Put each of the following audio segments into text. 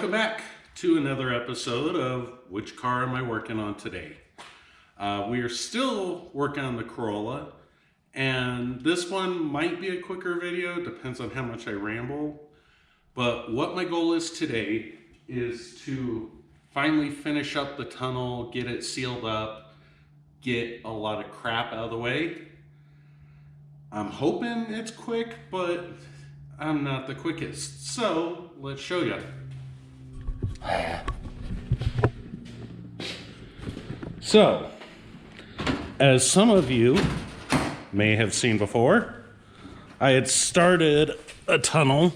Welcome back to another episode of Which Car Am I Working On Today? We are still working on the Corolla, and this one might be a quicker video, depends on how much I ramble. But what my goal is today is to finally finish up the tunnel, get it sealed up, get a lot of crap out of the way. I'm hoping it's quick, but I'm not the quickest. So let's show you. So, as some of you may have seen before, I had started a tunnel,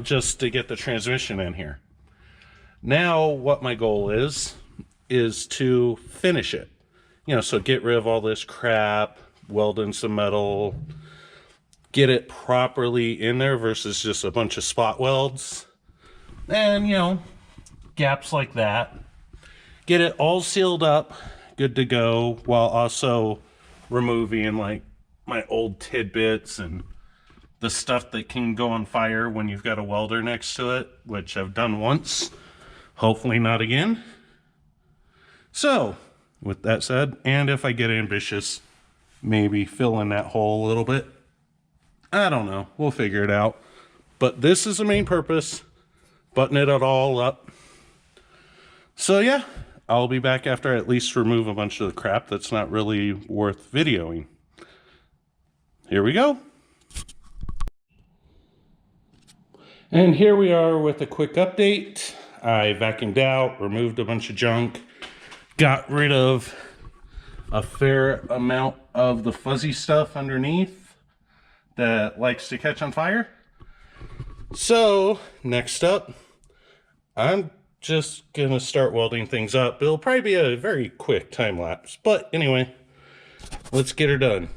just to get the transmission in here. Now what my goal is to finish it. So get rid of all this crap, weld in some metal, get it properly in there versus just a bunch of spot welds. And, gaps like that. Get it all sealed up, good to go, while also removing like my old tidbits and the stuff that can go on fire when you've got a welder next to it, which I've done once, hopefully not again. So, with that said, and if I get ambitious, maybe fill in that hole a little bit. I don't know, we'll figure it out. But this is the main purpose. Button it all up. So yeah, I'll be back after I at least remove a bunch of the crap that's not really worth videoing. Here we go. And here we are with a quick update. I vacuumed out, removed a bunch of junk, got rid of a fair amount of the fuzzy stuff underneath that likes to catch on fire. So next up, I'm just gonna start welding things up. It'll probably be a very quick time lapse, but anyway, let's get her done.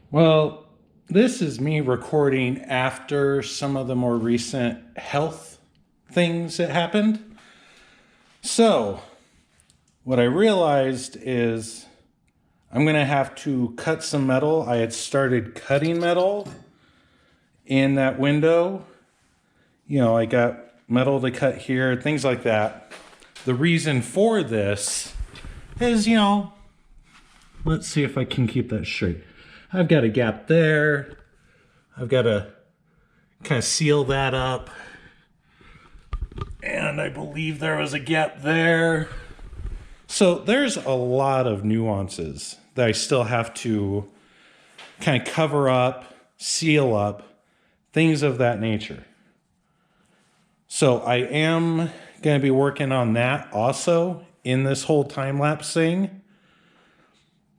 Well, this is me recording after some of the more recent health things that happened. So what I realized is I'm gonna have to cut some metal. I had started cutting metal in that window. I got metal to cut here, things like that. The reason for this is, let's see if I can keep that straight. I've got a gap there. I've got to kind of seal that up. And I believe there was a gap there. So there's a lot of nuances that I still have to kind of cover up, seal up, things of that nature. So I am going to be working on that also in this whole time-lapse thing.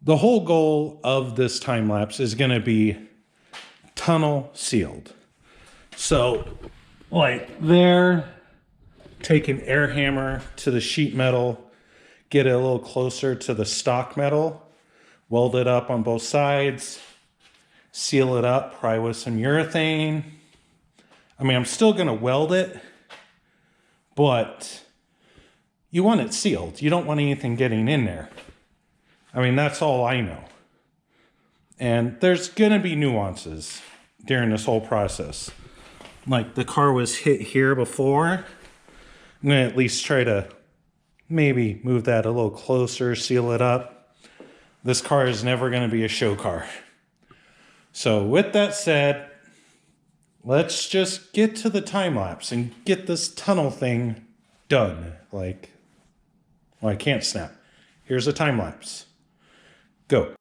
The whole goal of this time-lapse is going to be tunnel sealed. So like there, take an air hammer to the sheet metal, get it a little closer to the stock metal, weld it up on both sides, seal it up probably with some urethane. I'm still going to weld it, but you want it sealed. You don't want anything getting in there. That's all I know. And there's going to be nuances during this whole process. Like the car was hit here before. I'm going to at least try to maybe move that a little closer, seal it up. This car is never going to be a show car. So with that said, let's just get to the time lapse and get this tunnel thing done. I can't snap. Here's a time lapse. Go.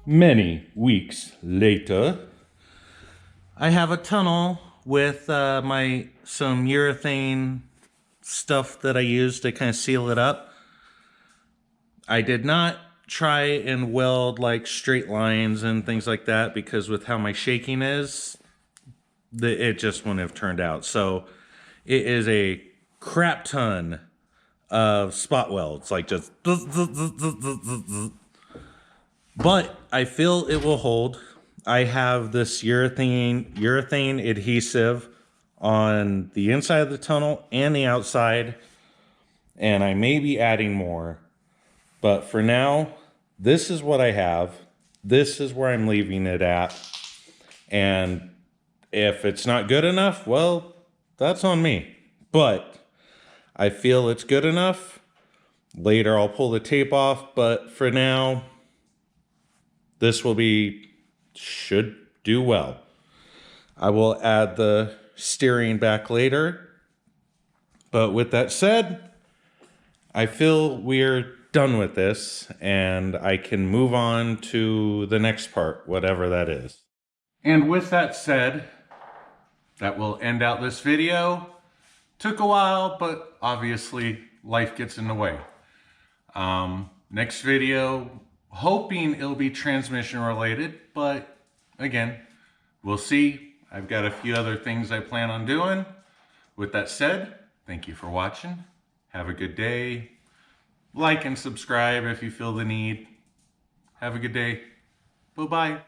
Many weeks later, I have a tunnel with some urethane stuff that I used to kind of seal it up. I did not try and weld like straight lines and things like that because with how my shaking is, it just wouldn't have turned out. So it is a crap ton of spot welds, like just, but I feel it will hold. I have this urethane adhesive on the inside of the tunnel and the outside, and I may be adding more. But for now, this is what I have. This is where I'm leaving it at. And if it's not good enough, well, that's on me. But I feel it's good enough. Later, I'll pull the tape off. But for now, this should do well. I will add the steering back later. But with that said, I feel we're done with this and I can move on to the next part, whatever that is. And with that said, that will end out this video. Took a while, but obviously life gets in the way. Next video, hoping it'll be transmission related, but again, we'll see. I've got a few other things I plan on doing. With that said, thank you for watching. Have a good day. Like and subscribe if you feel the need. Have a good day. Bye-bye.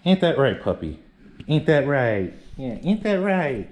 Ain't that right, puppy? Ain't that right? Yeah, ain't that right?